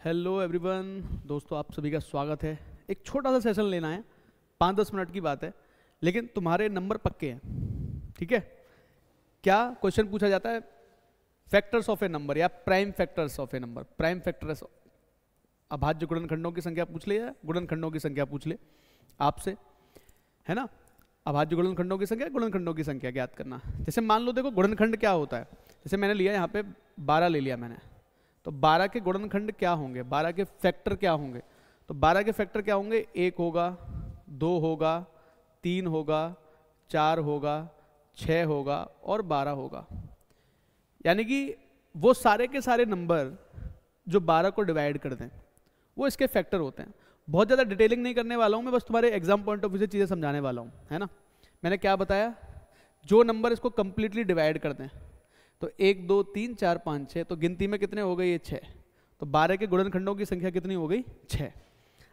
Hello everyone, दोस्तों आप सभी का स्वागत है। एक छोटा सा सेशन लेना है, 5-10 मिनट की बात है, लेकिन तुम्हारे नंबर पक्के हैं, ठीक है। क्या क्वेश्चन पूछा जाता है? फैक्टर्स ऑफ ए नंबर या prime factors of A number. Prime factors, अभाज्य गुणनखंडों की संख्या पूछ ले या गुणनखंडों की संख्या पूछ ले आपसे, है ना। अभाज्य गुणनखंडों की संख्या, गुणनखंडों की संख्या ज्ञात करना। जैसे मान लो, देखो गुणनखंड क्या होता है। जैसे मैंने लिया यहाँ पे 12 ले लिया मैंने, तो 12 के गुणनखंड क्या होंगे, 12 के फैक्टर क्या होंगे। तो 12 के फैक्टर क्या होंगे? 1 होगा, 2 होगा, 3 होगा, 4 होगा, 6 होगा और 12 होगा। यानी कि वो सारे के सारे नंबर जो 12 को डिवाइड कर दें वो इसके फैक्टर होते हैं। बहुत ज़्यादा डिटेलिंग नहीं करने वाला हूँ मैं, बस तुम्हारे एग्जाम पॉइंट ऑफ व्यू से चीज़ें समझाने वाला हूँ, है ना। मैंने क्या बताया? जो नंबर इसको कंप्लीटली डिवाइड कर दें, तो 1 2 3 4 5 6, तो गिनती में कितने हो गए? ये 6। तो 12 के गुणनखंडों की संख्या कितनी हो गई? 6।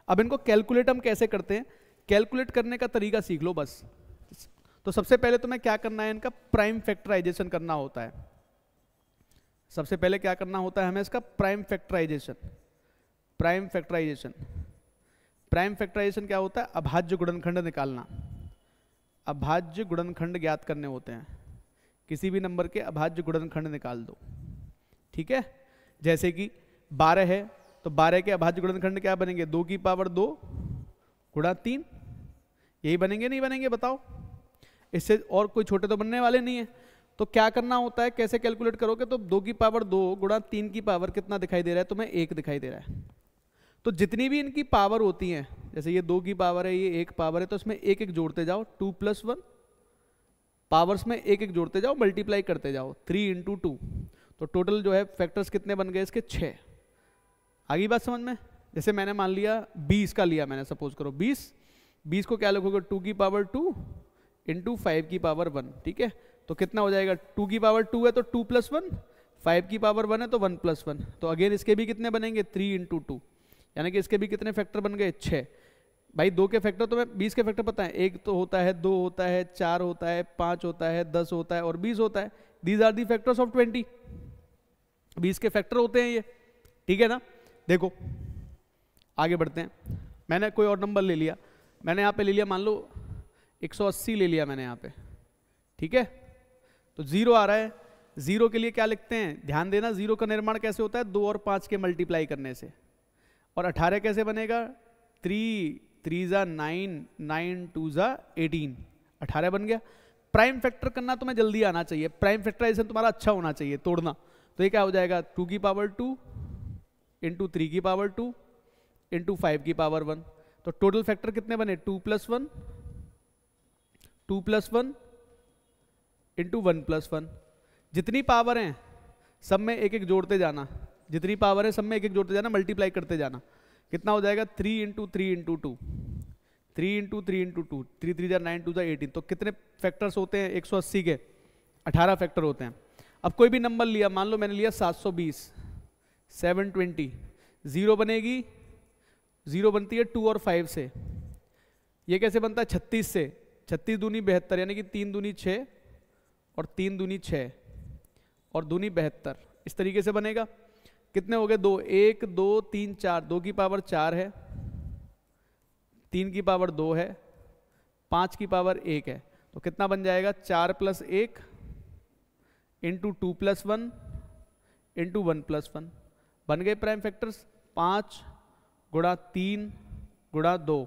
अब इनको कैलकुलेट हम कैसे करते हैं, कैलकुलेट करने का तरीका सीख लो बस। तो सबसे पहले तुम्हें क्या करना है, इनका प्राइम फैक्टराइजेशन करना होता है। सबसे पहले क्या करना होता है हमें? इसका prime factorization. Prime factorization, prime factorization क्या होता है? अभाज्य गुणनखंड निकालना। अभाज्य गुणनखंड ज्ञात करने होते हैं। किसी भी नंबर के अभाज्य गुणनखंड निकाल दो, ठीक है। जैसे कि 12 है, तो 12 के अभाज्य गुणनखंड क्या बनेंगे? 2 की पावर 2 गुणा 3, यही बनेंगे नहीं बनेंगे बताओ? इससे और कोई छोटे तो बनने वाले नहीं है। तो क्या करना होता है, कैसे कैलकुलेट करोगे? तो 2 की पावर 2 गुणा 3 की पावर कितना दिखाई दे रहा है तुम्हें? 1 दिखाई दे रहा है। तो जितनी भी इनकी पावर होती हैं, जैसे ये 2 की पावर है, ये 1 पावर है, तो इसमें 1 1 जोड़ते जाओ, 2 + 1 पावर्स में 1 1 जोड़ते जाओ, मल्टीप्लाई करते जाओ, 3 × 2। तो टोटल जो है फैक्टर्स कितने बन गए इसके? 6। आगे बात समझ में? जैसे मैंने मान लिया 20 का लिया मैंने, सपोज करो 20 को क्या लिखोगे? 2 की पावर 2 × 5 की पावर 1, ठीक है। तो कितना हो जाएगा? 2 की पावर 2 है तो 2 + 1, 5 की पावर 1 है तो 1 + 1। तो अगेन इसके भी कितने बनेंगे? 3 × 2, यानी कि इसके भी कितने फैक्टर बन गए? 6। भाई 2 के फैक्टर तो मैं 20 के फैक्टर पता है, 1 तो होता है, 2 होता है, 4 होता है, 5 होता है, 10 होता है और 20 होता है। These are the factors of 20। 20 के फैक्टर होते हैं ये, ठीक है ना। देखो आगे बढ़ते हैं। मैंने कोई और नंबर ले लिया, मैंने यहाँ पे ले लिया मान लो 180 ले लिया मैंने यहाँ पे, ठीक है। तो 0 आ रहा है, 0 के लिए क्या लिखते हैं? ध्यान देना, 0 का निर्माण कैसे होता है? 2 और 5 के मल्टीप्लाई करने से। और 18 कैसे बनेगा? 3 3 × 9, 9 2 × 18, 18 बन गया। प्राइम फैक्टर करना तुम्हें जल्दी आना चाहिए, प्राइम फैक्टराइजेशन तुम्हारा अच्छा होना चाहिए तोड़ना। तो ये क्या हो जाएगा? 2 की पावर 2 × 3 की पावर 2 × 5 की पावर 1। तो टोटल फैक्टर कितने बने? 2 + 1 2 + 1 × 1 + 1। जितनी पावर हैं सब में 1 1 जोड़ते जाना, जितनी पावर है सब में 1 1 जोड़ते जाना, मल्टीप्लाई करते जाना। कितना हो जाएगा? 3 × 3 × 2, 3 × 3 × 2, 3 3 9 2 18। तो कितने फैक्टर्स होते हैं 180 के? 18 फैक्टर होते हैं। अब कोई भी नंबर लिया, मान लो मैंने लिया 720, 720, 0 बनेगी, 0 बनती है 2 और 5 से। ये कैसे बनता है? 36 से। 36 दूनी 72, यानी कि 3 दूनी 6 और 3 दूनी 6 और दूनी 72, इस तरीके से बनेगा। कितने हो गए? 2 1 2 3 4, 2 की पावर 4 है, 3 की पावर 2 है, 5 की पावर 1 है। तो कितना बन जाएगा? 4 + 1 × 2 + 1 × 1 + 1 बन गए प्राइम फैक्टर्स। 5 × 3 × 2,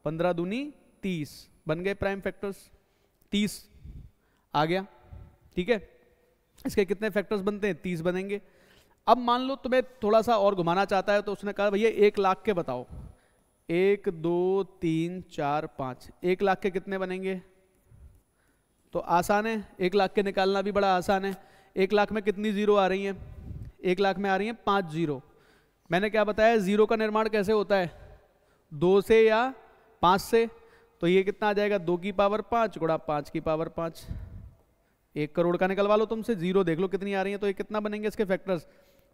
15 दूनी 30 बन गए प्राइम फैक्टर्स। 30 आ गया, ठीक है। इसके कितने फैक्टर्स बनते हैं? 30 बनेंगे। अब मान लो तुम्हें थोड़ा सा और घुमाना चाहता है, तो उसने कहा भैया 1 लाख के बताओ। 1 2 3 4 5, 1 लाख के कितने बनेंगे? तो आसान है, 1 लाख के निकालना भी बड़ा आसान है। 1 लाख में कितनी 0 आ रही हैं? 1 लाख में आ रही हैं 5 0। मैंने क्या बताया? 0 का निर्माण कैसे होता है? 2 से या 5 से। तो ये कितना आ जाएगा? 2 की पावर 5 गुणा 5 की पावर 5। 1 करोड़ का निकलवा लो तुमसे, 0 देख लो कितनी आ रही है। तो ये कितना बनेंगे इसके फैक्टर्स?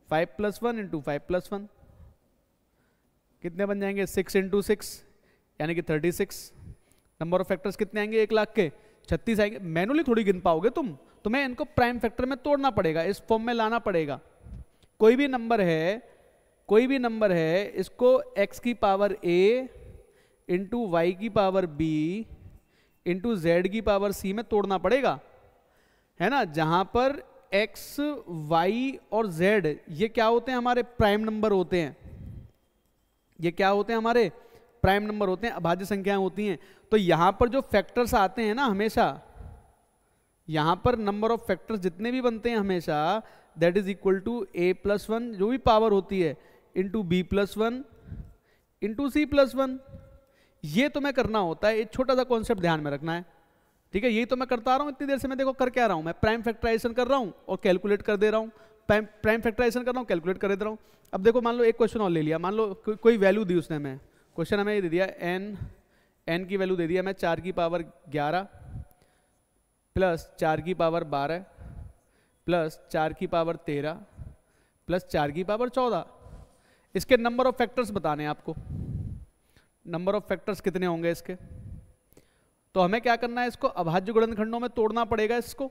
5 + 1 × 5 + 1 कितने बन जाएंगे? 6 × 6, यानी कि 36। नंबर ऑफ फैक्टर्स कितने आएंगे 1 लाख के? 36 आएंगे। मैनुअली थोड़ी गिन पाओगे तुम, तुम्हें इनको प्राइम फैक्टर में तोड़ना पड़ेगा, इस फॉर्म में लाना पड़ेगा। कोई भी नंबर है कोई भी नंबर है इसको x की पावर a इंटू वाई की पावर b इंटू जेड की पावर c में तोड़ना पड़ेगा, है ना। जहां पर x, y और z ये क्या होते हैं, हमारे प्राइम नंबर होते हैं। ये क्या होते हैं, हमारे प्राइम नंबर होते हैं, अभाज्य संख्याएं होती हैं। तो यहां पर जो फैक्टर्स आते हैं ना, हमेशा यहां पर नंबर ऑफ फैक्टर्स जितने भी बनते हैं हमेशा, that is equal to a+1 जो भी पावर होती है इंटू b+1 इंटू c+1। ये तुम्हें करना होता है, एक छोटा सा कॉन्सेप्ट ध्यान में रखना है, ठीक है। यही तो मैं करता रहा हूं इतनी देर से। मैं देखो कर क्या रहा हूं, मैं प्राइम फैक्टराइजेशन कर रहा हूं और कैलकुलेट कर दे रहा हूं, प्राइम फैक्टराइजेशन कर रहा हूं, कैलकुलेट कर दे रहा हूं। अब देखो, मान लो एक क्वेश्चन और ले लिया, मान लो कोई वैल्यू दी उसने, हमें क्वेश्चन हमें ये दे दिया n की वैल्यू दे दिया मैं 4 की पावर 11 प्लस 4 की पावर 12 प्लस 4 की पावर 13 प्लस 4 की पावर 14। इसके नंबर ऑफ फैक्टर्स बताने हैं आपको, नंबर ऑफ फैक्टर्स कितने होंगे इसके। तो हमें क्या करना है, इसको अभाज्य गुणनखंडों में तोड़ना पड़ेगा, इसको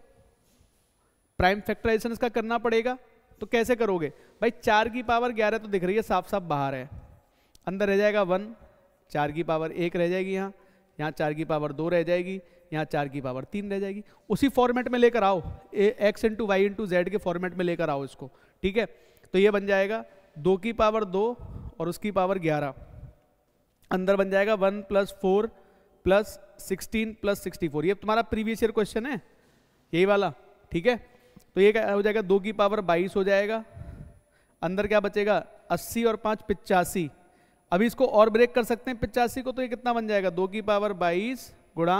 प्राइम फैक्टराइजेशन इसका करना पड़ेगा। तो कैसे करोगे भाई, 4 की पावर 11 तो दिख रही है साफ साफ बाहर है, अंदर रह जाएगा 1, 4 की पावर 1 रह जाएगी, यहाँ 4 की पावर 2 रह जाएगी, यहाँ 4 की पावर 3 रह जाएगी। उसी फॉर्मेट में लेकर आओ, x into Y into Z के फॉर्मेट में लेकर आओ इसको, ठीक है। तो ये बन जाएगा 2 की पावर 2 और उसकी पावर 11, अंदर बन जाएगा 1 + 4 + 16 + 64। ये तुम्हारा प्रीवियस ईयर क्वेश्चन है यही वाला, ठीक है। तो ये क्या हो जाएगा, 2 की पावर 22 हो जाएगा, अंदर क्या बचेगा 80 और 5 85। अभी इसको और ब्रेक कर सकते हैं 85 को, तो ये कितना बन जाएगा 2 की पावर 22 गुणा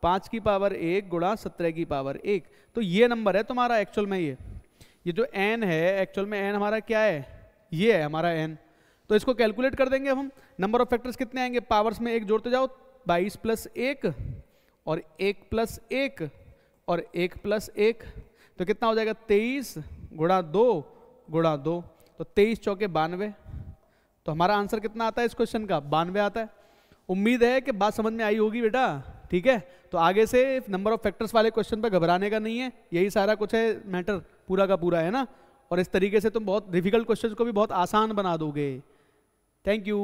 5 की पावर 1 गुणा 17 की पावर 1। तो ये नंबर है तुम्हारा एक्चुअल में, ये जो n है एक्चुअल में n हमारा क्या है, ये है हमारा n। तो इसको कैलकुलेट कर देंगे अब हम। नंबर ऑफ फैक्टर्स कितने आएंगे, पावर्स में 1 जोड़ते जाओ, 22 + 1 और 1 + 1 और 1 + 1, तो कितना हो जाएगा 23 गुणा 2 गुणा 2, तो 23 चौके 92। तो हमारा आंसर कितना आता है इस क्वेश्चन का, 92 आता है। उम्मीद है कि बात समझ में आई होगी बेटा, ठीक है। तो आगे से नंबर ऑफ फैक्टर्स वाले क्वेश्चन पे घबराने का नहीं है, यही सारा कुछ है मैटर पूरा का पूरा, है ना। और इस तरीके से तुम बहुत डिफिकल्ट क्वेश्चंस को भी बहुत आसान बना दोगे। Thank you.